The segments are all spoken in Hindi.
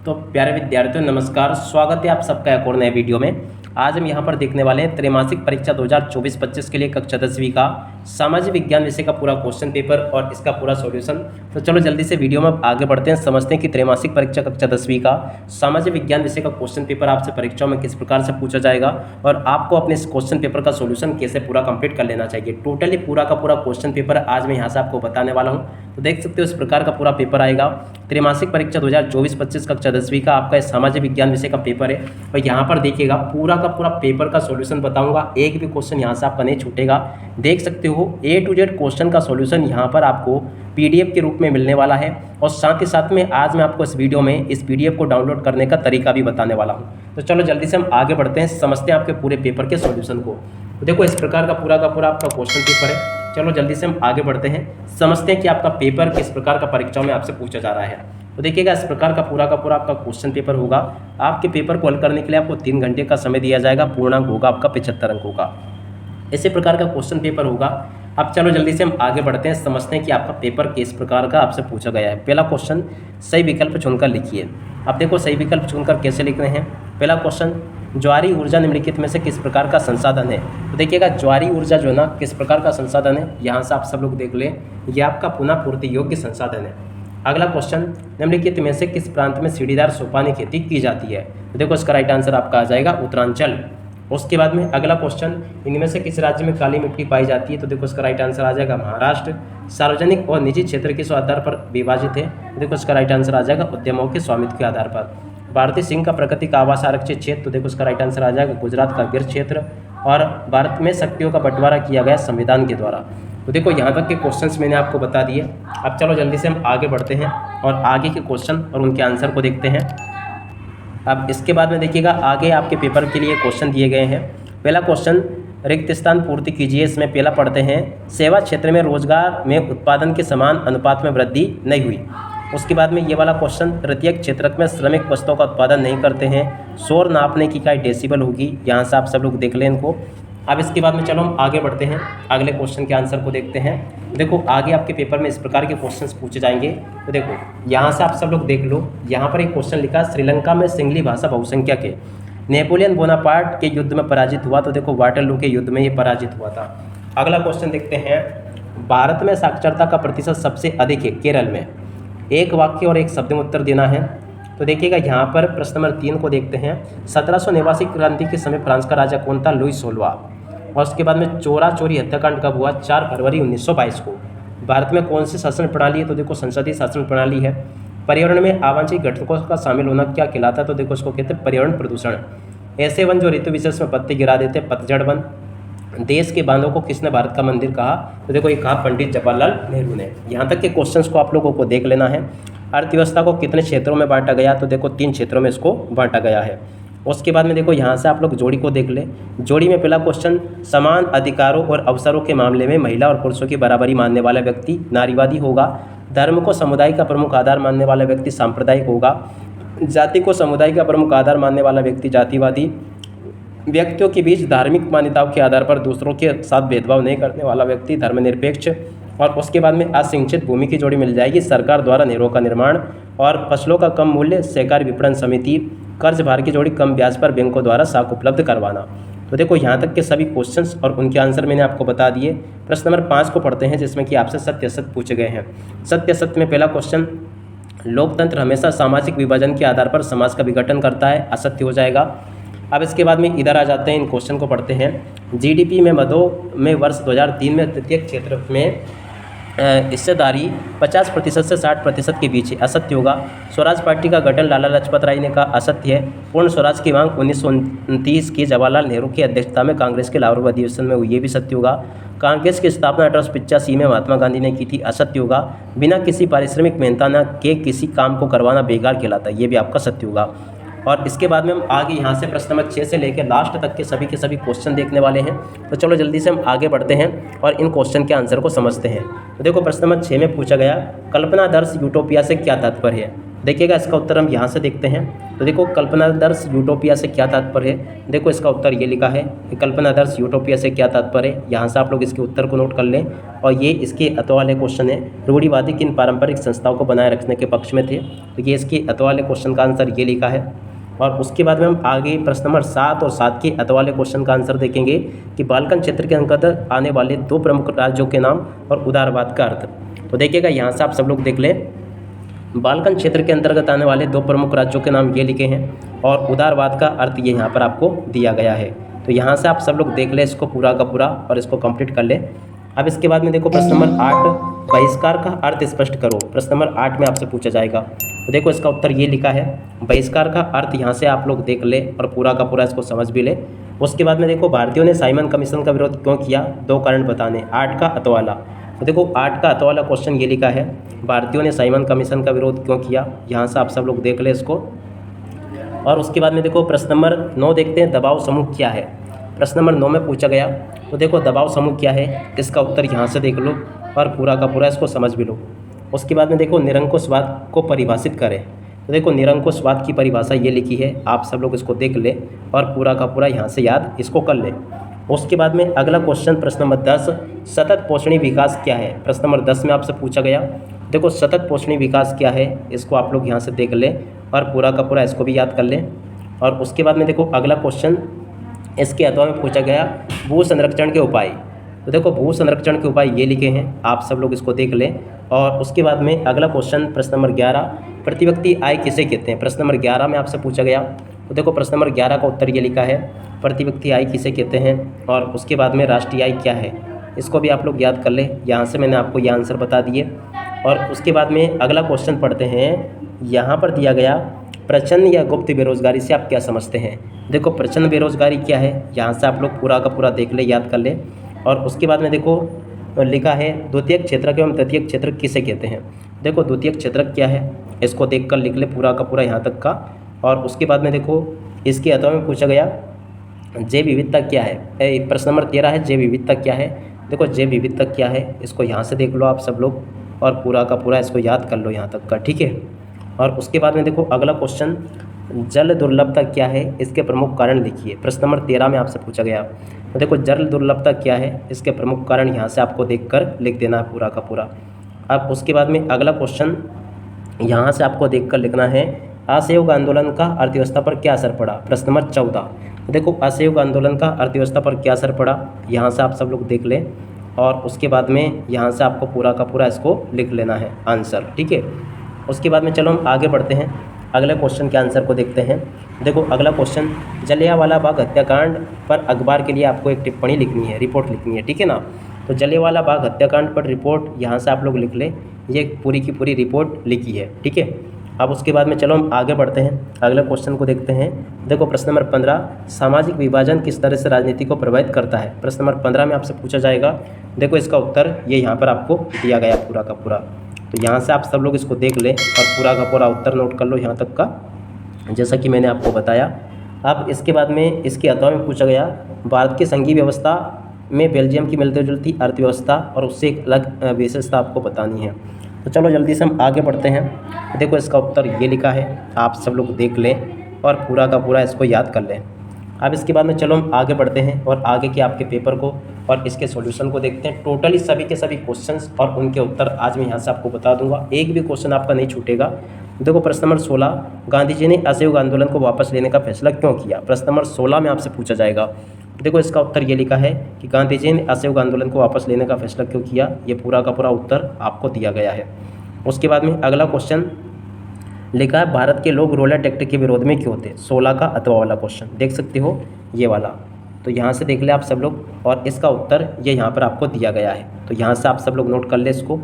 तो प्यारे विद्यार्थियों नमस्कार, स्वागत है आप सबका एक और नए वीडियो में। आज हम यहाँ पर देखने वाले हैं त्रैमासिक परीक्षा 2024-25 के लिए कक्षा 10वीं का सामाजिक विज्ञान विषय का पूरा क्वेश्चन पेपर और इसका पूरा सॉल्यूशन। तो चलो जल्दी से वीडियो में आगे बढ़ते हैं, समझते हैं कि त्रैमासिक परीक्षा कक्षा 10वीं का सामाजिक विज्ञान विषय का क्वेश्चन पेपर आपसे परीक्षाओं में किस प्रकार से पूछा जाएगा और आपको अपने इस क्वेश्चन पेपर का सोल्यूशन कैसे पूरा कंप्लीट कर लेना चाहिए। टोटली पूरा का पूरा क्वेश्चन पेपर आज मैं यहाँ से आपको बताने वाला हूँ। तो देख सकते हो इस प्रकार का पूरा पेपर आएगा। त्रैमासिक परीक्षा 2024-25 कक्षा 10वीं का आपका सामाजिक विज्ञान विषय का पेपर है और यहाँ पर देखिएगा पूरा का पूरा पेपर का सॉल्यूशन बताऊंगा, एक भी क्वेश्चन यहाँ से आपका नहीं छूटेगा। देख सकते हो A to Z क्वेश्चन का सॉल्यूशन यहाँ पर आपको PDF के रूप में मिलने वाला है और साथ ही साथ में आज मैं आपको इस वीडियो में इस PDF को डाउनलोड करने का तरीका भी बताने वाला हूँ। तो चलो जल्दी से हम आगे बढ़ते हैं, समझते हैं आपके पूरे पेपर के सॉल्यूशन को। तो देखो इस प्रकार का पूरा आपका क्वेश्चन पेपर है। चलो जल्दी से हम आगे बढ़ते हैं, समझते हैं कि आपका पेपर किस प्रकार का परीक्षाओं में आपसे पूछा जा रहा है। तो देखिएगा इस प्रकार का पूरा आपका क्वेश्चन पेपर होगा। आपके पेपर को हल करने के लिए आपको 3 घंटे का समय दिया जाएगा, पूर्णांक होगा आपका 75 अंकों का। इसी प्रकार का क्वेश्चन पेपर होगा। अब चलो जल्दी से हम आगे बढ़ते हैं, समझते हैं कि आपका पेपर किस प्रकार का आपसे पूछा गया है। पहला क्वेश्चन, सही विकल्प चुनकर लिखिए। अब देखो सही विकल्प चुनकर कैसे लिख रहे हैं। पहला क्वेश्चन, ज्वारीय ऊर्जा निम्नलिखित में से किस प्रकार का संसाधन है। तो देखिएगा ज्वारीय ऊर्जा जो है ना किस प्रकार का संसाधन है, यहाँ से आप सब लोग देख लें, ये आपका पुनः पूर्ति योग्य संसाधन है। अगला क्वेश्चन, निम्नलिखित में से किस प्रांत में सीढ़ीदार सोपानी खेती की जाती है। तो देखो इसका राइट आंसर आपका आ जाएगा उत्तरांचल। उसके बाद में अगला क्वेश्चन, इनमें से किस राज्य में काली मिट्टी पाई जाती है। तो देखो इसका राइट आंसर आ जाएगा महाराष्ट्र। सार्वजनिक और निजी क्षेत्र किस आधार पर विभाजित है। तो देखो इसका राइट आंसर आ जाएगा उद्यमों के स्वामित्व के आधार पर। भारतीय सिंह का प्राकृतिक आवास आरक्षित क्षेत्र। तो देखो इसका राइट आंसर आ जाएगा गुजरात का गिर क्षेत्र। और भारत में शक्तियों का बंटवारा किया गया संविधान के द्वारा। तो देखो यहाँ तक के क्वेश्चंस मैंने आपको बता दिए। अब चलो जल्दी से हम आगे बढ़ते हैं और आगे के क्वेश्चन और उनके आंसर को देखते हैं। अब इसके बाद में देखिएगा आगे आपके पेपर के लिए क्वेश्चन दिए गए हैं। पहला क्वेश्चन, रिक्त स्थान पूर्ति कीजिए। इसमें पहला पढ़ते हैं, सेवा क्षेत्र में रोजगार में उत्पादन के समान अनुपात में वृद्धि नहीं हुई। उसके बाद में ये वाला क्वेश्चन, तृतीयक क्षेत्रक में श्रमिक वस्तुओं का उत्पादन नहीं करते हैं, शोर नापने की इकाई डेसिबल होगी। यहाँ से आप सब लोग देख लें इनको। अब इसके बाद में चलो हम आगे बढ़ते हैं, अगले क्वेश्चन के आंसर को देखते हैं। देखो आगे आपके पेपर में इस प्रकार के क्वेश्चंस पूछे जाएंगे। तो देखो यहाँ से आप सब लोग देख लो, यहाँ पर एक क्वेश्चन लिखा, श्रीलंका में सिंगली भाषा बहुसंख्यक है, नेपोलियन बोनापार्ट के युद्ध में पराजित हुआ। तो देखो वाटरलू के युद्ध में ये पराजित हुआ था। अगला क्वेश्चन देखते हैं, भारत में साक्षरता का प्रतिशत सबसे अधिक है केरल में। एक वाक्य और एक शब्द में उत्तर देना है। तो देखिएगा यहाँ पर प्रश्न नंबर 3 को देखते हैं, 1789 क्रांति के समय फ्रांस का राजा कौन था, लुई 16वां। और उसके बाद में चोरा चोरी हत्याकांड कब हुआ, 4 फरवरी 1922 को। भारत में कौन सी शासन प्रणाली है। तो देखो संसदीय शासन प्रणाली है। पर्यावरण में अवांछित घटकों का शामिल होना क्या कहलाता है। तो देखो इसको कहते हैं पर्यावरण प्रदूषण। ऐसे वन जो ऋतु विशेष में पत्ते गिरा देते हैं, पतझड़ वन। देश के बांधों को किसने भारत का मंदिर कहा। तो देखो ये कहा पंडित जवाहरलाल नेहरू ने। यहाँ तक के क्वेश्चंस को आप लोगों को देख लेना है। अर्थव्यवस्था को कितने क्षेत्रों में बांटा गया। तो देखो 3 क्षेत्रों में इसको बांटा गया है। उसके बाद में देखो यहाँ से आप लोग जोड़ी को देख ले। जोड़ी में पहला क्वेश्चन, समान अधिकारों और अवसरों के मामले में महिला और पुरुषों की बराबरी मानने वाला व्यक्ति नारीवादी होगा। धर्म को समुदाय का प्रमुख आधार मानने वाला व्यक्ति सांप्रदायिक होगा। जाति को समुदाय का प्रमुख आधार मानने वाला व्यक्ति जातिवादी। व्यक्तियों के बीच धार्मिक मान्यताओं के आधार पर दूसरों के साथ भेदभाव नहीं करने वाला व्यक्ति धर्मनिरपेक्ष। और उसके बाद में असिंचित भूमि की जोड़ी मिल जाएगी, सरकार द्वारा नहरों का निर्माण और फसलों का कम मूल्य, सहकारी विपणन समिति। कर्ज भार की जोड़ी, कम ब्याज पर बैंकों द्वारा साख उपलब्ध करवाना। तो देखो यहाँ तक के सभी क्वेश्चंस और उनके आंसर मैंने आपको बता दिए। प्रश्न नंबर 5 को पढ़ते हैं, जिसमें कि आपसे सत्य असत्य पूछे गए हैं। सत्य असत्य में पहला क्वेश्चन, लोकतंत्र हमेशा सामाजिक विभाजन के आधार पर समाज का विघटन करता है, असत्य हो जाएगा। अब इसके बाद में इधर आ जाते हैं, इन क्वेश्चन को पढ़ते हैं। जीडीपी में मदों में वर्ष 2003 में तृतीयक क्षेत्र में हिस्सेदारी 50% से 60% के बीच है, असत्य होगा। स्वराज पार्टी का गठन लाला लाजपत राय ने कहा, असत्य है। पूर्ण स्वराज की मांग 1929 की जवाहरलाल नेहरू की अध्यक्षता में कांग्रेस के लाहौर अधिवेशन में हुई, ये भी सत्य होगा। कांग्रेस की स्थापना 1885 में महात्मा गांधी ने की थी, असत्य होगा। बिना किसी पारिश्रमिक मेहनताना के किसी काम को करवाना बेकार कहलाता है, ये भी आपका सत्य होगा। और इसके बाद में हम आगे यहाँ से प्रश्न नंबर 6 से लेकर लास्ट तक के सभी क्वेश्चन देखने वाले हैं। तो चलो जल्दी से हम आगे बढ़ते हैं और इन क्वेश्चन के आंसर को समझते हैं। तो देखो प्रश्न नंबर 6 में पूछा गया, कल्पनादर्श यूटोपिया से क्या तात्पर्य है। देखिएगा इसका उत्तर हम यहाँ से देखते हैं। तो देखो कल्पनादर्श यूटोपिया से क्या तात्पर्य है, देखो इसका उत्तर ये लिखा है कि कल्पनादर्श यूटोपिया से क्या तात्पर्य है। यहाँ से आप लोग इसके उत्तर को नोट कर लें। और ये इसके अतः वाले क्वेश्चन है, रूढ़िवादी किन पारंपरिक संस्थाओं को बनाए रखने के पक्ष में थे। तो ये इसके अतः वाले क्वेश्चन का आंसर ये लिखा है। और उसके बाद में हम आगे प्रश्न नंबर 7 और 7 के अतः वाले क्वेश्चन का आंसर देखेंगे कि बाल्कन क्षेत्र के अंतर्गत आने वाले 2 प्रमुख राज्यों के नाम और उदारवाद का अर्थ। तो देखिएगा यहाँ से आप सब लोग देख लें, बाल्कन क्षेत्र के अंतर्गत आने वाले 2 प्रमुख राज्यों के नाम ये लिखे हैं और उदारवाद का अर्थ ये यहाँ पर आपको दिया गया है। तो यहाँ से आप सब लोग देख लें इसको पूरा का पूरा और इसको कंप्लीट कर लें। अब इसके बाद में देखो प्रश्न नंबर 8, बहिष्कार का अर्थ स्पष्ट करो। प्रश्न नंबर 8 में आपसे पूछा जाएगा। तो देखो इसका उत्तर ये लिखा है, बहिष्कार का अर्थ यहाँ से आप लोग देख ले और पूरा का पूरा इसको समझ भी ले। उसके बाद में देखो भारतीयों ने साइमन कमीशन का विरोध क्यों किया, 2 कारण बताने। 8 का अतः वाला, तो देखो 8 का अतः वाला क्वेश्चन ये लिखा है, भारतीयों ने साइमन कमीशन का विरोध क्यों किया। यहाँ से आप सब लोग देख ले इसको। और उसके बाद में देखो प्रश्न नंबर 9 देखते हैं, दबाव समूह क्या है। प्रश्न नंबर 9 में पूछा गया। तो देखो दबाव समूह क्या है, इसका उत्तर यहाँ से देख लो और पूरा का पूरा इसको समझ भी लो। उसके बाद में देखो निरंकुशवाद को परिभाषित करें। तो देखो निरंकुशवाद की परिभाषा ये लिखी है, आप सब लोग इसको देख ले और पूरा का पूरा यहाँ से याद इसको कर ले। उसके बाद में अगला क्वेश्चन प्रश्न नंबर 10, सतत पोषणी विकास क्या है। प्रश्न नंबर 10 में आपसे पूछा गया। देखो सतत पोषणी विकास क्या है, इसको आप लोग यहाँ से देख ले और पूरा का पूरा इसको भी याद कर ले। और उसके बाद में देखो अगला क्वेश्चन इसके अथवा में पूछा गया, भू संरक्षण के उपाय। तो देखो भू संरक्षण के उपाय ये लिखे हैं, आप सब लोग इसको देख लें। और उसके बाद में अगला क्वेश्चन प्रश्न नंबर 11, प्रति व्यक्ति आय किसे कहते हैं। प्रश्न नंबर 11 में आपसे पूछा गया। तो देखो प्रश्न नंबर 11 का उत्तर ये लिखा है, प्रति व्यक्ति आय किसे कहते हैं। और उसके बाद में राष्ट्रीय आय क्या है, इसको भी आप लोग याद कर लें। यहाँ से मैंने आपको ये आंसर बता दिए। और उसके बाद में अगला क्वेश्चन पढ़ते हैं, यहाँ पर दिया गया, प्रचंड या गुप्त बेरोजगारी से आप क्या समझते हैं। देखो प्रचंड बेरोजगारी क्या है, यहाँ से आप लोग पूरा का पूरा देख ले, याद कर ले। और उसके बाद में देखो लिखा है, द्वितीयक क्षेत्रक एवं तृतीयक क्षेत्रक किसे कहते हैं। देखो द्वितीयक क्षेत्रक क्या है, इसको देख कर लिख ले पूरा का पूरा यहाँ तक का। और उसके बाद में देखो इसके अथवा में पूछा गया, जैव विविधता क्या है। प्रश्न नंबर 13 है, जैव विविधता क्या है। देखो जैव विविधता क्या है, इसको यहाँ से देख लो आप सब लोग और पूरा का पूरा इसको याद कर लो यहाँ तक का, ठीक है। और उसके बाद में देखो अगला क्वेश्चन, जल दुर्लभता क्या है, इसके प्रमुख कारण लिखिए। प्रश्न नंबर 13 में आपसे पूछा गया। तो देखो जल दुर्लभता क्या है, इसके प्रमुख कारण यहाँ से आपको देखकर लिख देना है पूरा का पूरा। अब उसके बाद में अगला क्वेश्चन यहाँ से आपको देखकर लिखना है, असहयोग आंदोलन का अर्थव्यवस्था पर क्या असर पड़ा। प्रश्न नंबर 14, देखो असहयोग आंदोलन का अर्थव्यवस्था पर क्या असर पड़ा, यहाँ से आप सब लोग देख लें। और उसके बाद में यहाँ से आपको पूरा का पूरा इसको लिख लेना है आंसर, ठीक है। उसके बाद में चलो हम आगे बढ़ते हैं, अगले क्वेश्चन के आंसर को देखते हैं। देखो अगला क्वेश्चन, जलियांवाला बाग हत्याकांड पर अखबार के लिए आपको एक टिप्पणी लिखनी है, रिपोर्ट लिखनी है, ठीक है ना। तो जलियांवाला बाग हत्याकांड पर रिपोर्ट यहाँ से आप लोग लिख लें, ये पूरी की पूरी रिपोर्ट लिखी है, ठीक है। अब उसके बाद में चलो हम आगे बढ़ते हैं, अगले क्वेश्चन को देखते हैं। देखो प्रश्न नंबर 15, सामाजिक विभाजन किस तरह से राजनीति को प्रभावित करता है। प्रश्न नंबर 15 में आपसे पूछा जाएगा। देखो इसका उत्तर ये यहाँ पर आपको दिया गया पूरा का पूरा। तो यहाँ से आप सब लोग इसको देख लें और पूरा का पूरा उत्तर नोट कर लो यहाँ तक का, जैसा कि मैंने आपको बताया। अब इसके बाद में इसके अथवा में पूछा गया, भारत की संघीय व्यवस्था में बेल्जियम की मिलती जुलती अर्थव्यवस्था और उससे एक अलग विशेषता आपको बतानी है। तो चलो जल्दी से हम आगे बढ़ते हैं। देखो इसका उत्तर ये लिखा है, आप सब लोग देख लें और पूरा का पूरा इसको याद कर लें। अब इसके बाद में चलो हम आगे बढ़ते हैं और आगे के आपके पेपर को और इसके सॉल्यूशन को देखते हैं। टोटली सभी के सभी क्वेश्चंस और उनके उत्तर आज मैं यहाँ से आपको बता दूंगा, एक भी क्वेश्चन आपका नहीं छूटेगा। देखो प्रश्न नंबर 16, गांधी जी ने असहयोग आंदोलन को वापस लेने का फैसला क्यों किया। प्रश्न नंबर 16 में आपसे पूछा जाएगा। देखो इसका उत्तर ये लिखा है कि गांधी जी ने असहयोग आंदोलन को वापस लेने का फैसला क्यों किया, ये पूरा का पूरा उत्तर आपको दिया गया है। उसके बाद में अगला क्वेश्चन लिखा है, भारत के लोग रोलर एक्ट के विरोध में क्यों थे। 16 का अथवा वाला क्वेश्चन देख सकते हो, ये वाला। तो यहाँ से देख ले आप सब लोग और इसका उत्तर ये यहाँ पर आपको दिया गया है। तो यहाँ से आप सब लोग नोट कर ले इसको।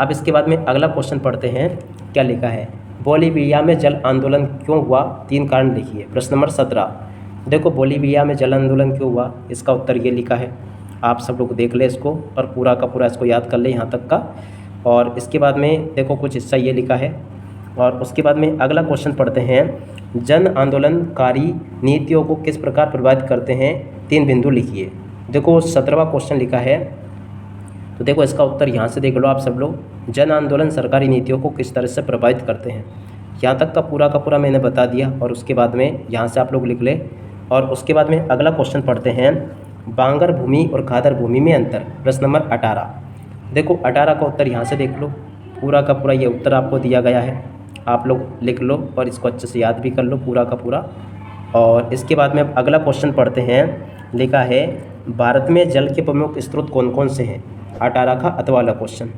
अब इसके बाद में अगला क्वेश्चन पढ़ते हैं, क्या लिखा है, बोलीविया में जल आंदोलन क्यों हुआ, 3 कारण लिखिए। प्रश्न नंबर 17, देखो बोलीविया में जल आंदोलन क्यों हुआ, इसका उत्तर ये लिखा है, आप सब लोग देख ले इसको और पूरा का पूरा इसको याद कर ले यहाँ तक का। और इसके बाद में देखो कुछ हिस्सा ये लिखा है। और उसके बाद में अगला क्वेश्चन पढ़ते हैं, जन आंदोलनकारी नीतियों को किस प्रकार प्रभावित करते हैं, 3 बिंदु लिखिए। देखो 17वां क्वेश्चन लिखा है। तो देखो इसका उत्तर यहाँ से देख लो आप सब लोग, जन आंदोलन सरकारी नीतियों को किस तरह से प्रभावित करते हैं। यहाँ तक का पूरा मैंने बता दिया। और उसके बाद में यहाँ से आप लोग लिख ले। और उसके बाद में अगला क्वेश्चन पढ़ते हैं, बांगर भूमि और खादर भूमि में अंतर, प्रश्न नंबर 18। देखो 18 का उत्तर यहाँ से देख लो, पूरा का पूरा ये उत्तर आपको दिया गया है, आप लोग लिख लो और इसको अच्छे से याद भी कर लो पूरा का पूरा। और इसके बाद में अब अगला क्वेश्चन पढ़ते हैं, लिखा है भारत में जल के प्रमुख स्रोत कौन कौन से हैं, 18 का अथवा वाला क्वेश्चन।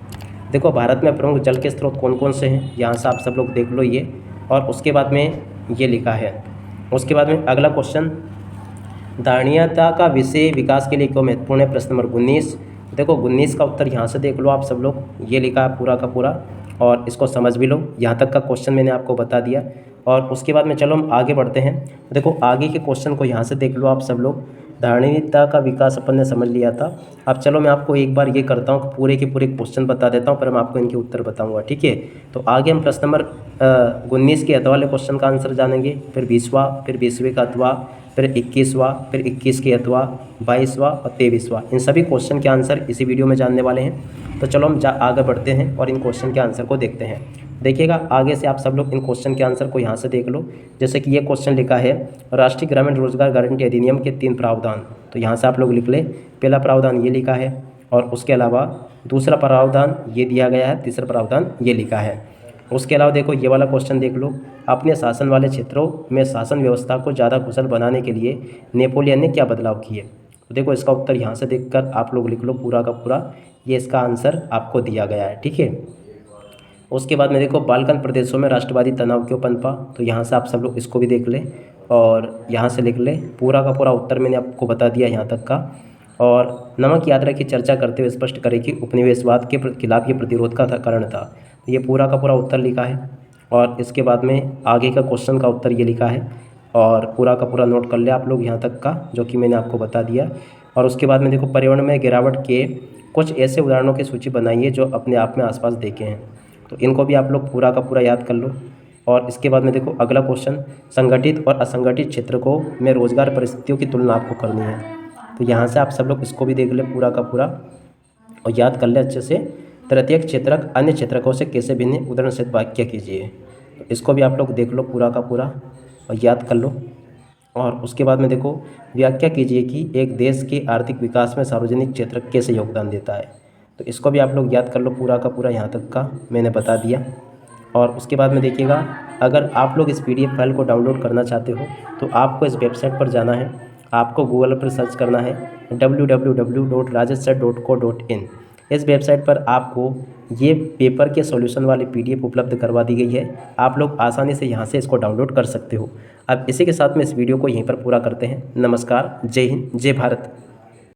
देखो भारत में प्रमुख जल के स्रोत कौन कौन से हैं, यहाँ से आप सब लोग देख लो ये। और उसके बाद में ये लिखा है, उसके बाद में अगला क्वेश्चन, धारणीयता का विषय विकास के लिए क्यों महत्वपूर्ण है, प्रश्न नंबर 19। देखो 19 का उत्तर यहाँ से देख लो आप सब लोग, ये लिखा है पूरा का पूरा और इसको समझ भी लो। यहाँ तक का क्वेश्चन मैंने आपको बता दिया। और उसके बाद में चलो हम आगे बढ़ते हैं। देखो आगे के क्वेश्चन को यहाँ से देख लो आप सब लोग, धारणीयता का विकास अपन ने समझ लिया था। अब चलो मैं आपको एक बार ये करता हूँ, पूरे के पूरे क्वेश्चन बता देता हूँ, पर मैं आपको इनके उत्तर बताऊँगा, ठीक है। तो आगे हम प्रश्न नंबर 19 के अथवा वाले क्वेश्चन का आंसर जानेंगे, फिर 20वां, फिर 20वें का अथवा, फिर 21वां, फिर 21 के अथवा, 22वां और 23वां। इन सभी क्वेश्चन के आंसर इसी वीडियो में जानने वाले हैं। तो चलो हम आगे बढ़ते हैं और इन क्वेश्चन के आंसर को देखते हैं। देखिएगा आगे से आप सब लोग इन क्वेश्चन के आंसर को यहाँ से देख लो। जैसे कि ये क्वेश्चन लिखा है, राष्ट्रीय ग्रामीण रोजगार गारंटी अधिनियम के 3 प्रावधान। तो यहाँ से आप लोग लिख ले, पहला प्रावधान ये लिखा है और उसके अलावा दूसरा प्रावधान ये दिया गया है, तीसरा प्रावधान ये लिखा है। उसके अलावा देखो ये वाला क्वेश्चन देख लो, अपने शासन वाले क्षेत्रों में शासन व्यवस्था को ज़्यादा कुशल बनाने के लिए नेपोलियन ने क्या बदलाव किए। तो देखो इसका उत्तर यहाँ से देखकर आप लोग लिख लो पूरा का पूरा, ये इसका आंसर आपको दिया गया है, ठीक है। उसके बाद में देखो बालकन प्रदेशों में राष्ट्रवादी तनाव क्यों पनपा। तो यहाँ से आप सब लोग इसको भी देख ले और यहाँ से लिख ले, पूरा का पूरा उत्तर मैंने आपको बता दिया यहाँ तक का। और नमक यात्रा की चर्चा करते हुए स्पष्ट करें कि उपनिवेशवाद के खिलाफ ये प्रतिरोध का कारण था। ये पूरा का पूरा उत्तर लिखा है। और इसके बाद में आगे का क्वेश्चन का उत्तर ये लिखा है और पूरा का पूरा नोट कर ले आप लोग यहाँ तक का, जो कि मैंने आपको बता दिया। और उसके बाद में देखो पर्यावरण में गिरावट के कुछ ऐसे उदाहरणों की सूची बनाइए जो अपने आप में आसपास देखे हैं। तो इनको भी आप लोग पूरा का पूरा याद कर लो। और इसके बाद में देखो अगला क्वेश्चन, संगठित और असंगठित क्षेत्र को में रोजगार परिस्थितियों की तुलना आपको करनी है। तो यहाँ से आप सब लोग इसको भी देख ले पूरा का पूरा और याद कर ले अच्छे से। तृतीयक क्षेत्रक अन्य क्षेत्रकों से कैसे भिन्न, उदाहरण सहित वाक्य कीजिए। तो इसको भी आप लोग देख लो पूरा का पूरा और याद कर लो। और उसके बाद में देखो व्याख्या कीजिए कि एक देश के आर्थिक विकास में सार्वजनिक क्षेत्र कैसे योगदान देता है। तो इसको भी आप लोग याद कर लो पूरा का पूरा, यहाँ तक का मैंने बता दिया। और उसके बाद में देखिएगा, अगर आप लोग इस PDF फाइल को डाउनलोड करना चाहते हो तो आपको इस वेबसाइट पर जाना है, आपको गूगल पर सर्च करना है www.rajshsir.co.in। इस वेबसाइट पर आपको ये पेपर के सॉल्यूशन वाली PDF उपलब्ध करवा दी गई है, आप लोग आसानी से यहाँ से इसको डाउनलोड कर सकते हो। अब इसी के साथ में इस वीडियो को यहीं पर पूरा करते हैं। नमस्कार, जय हिंद, जय भारत।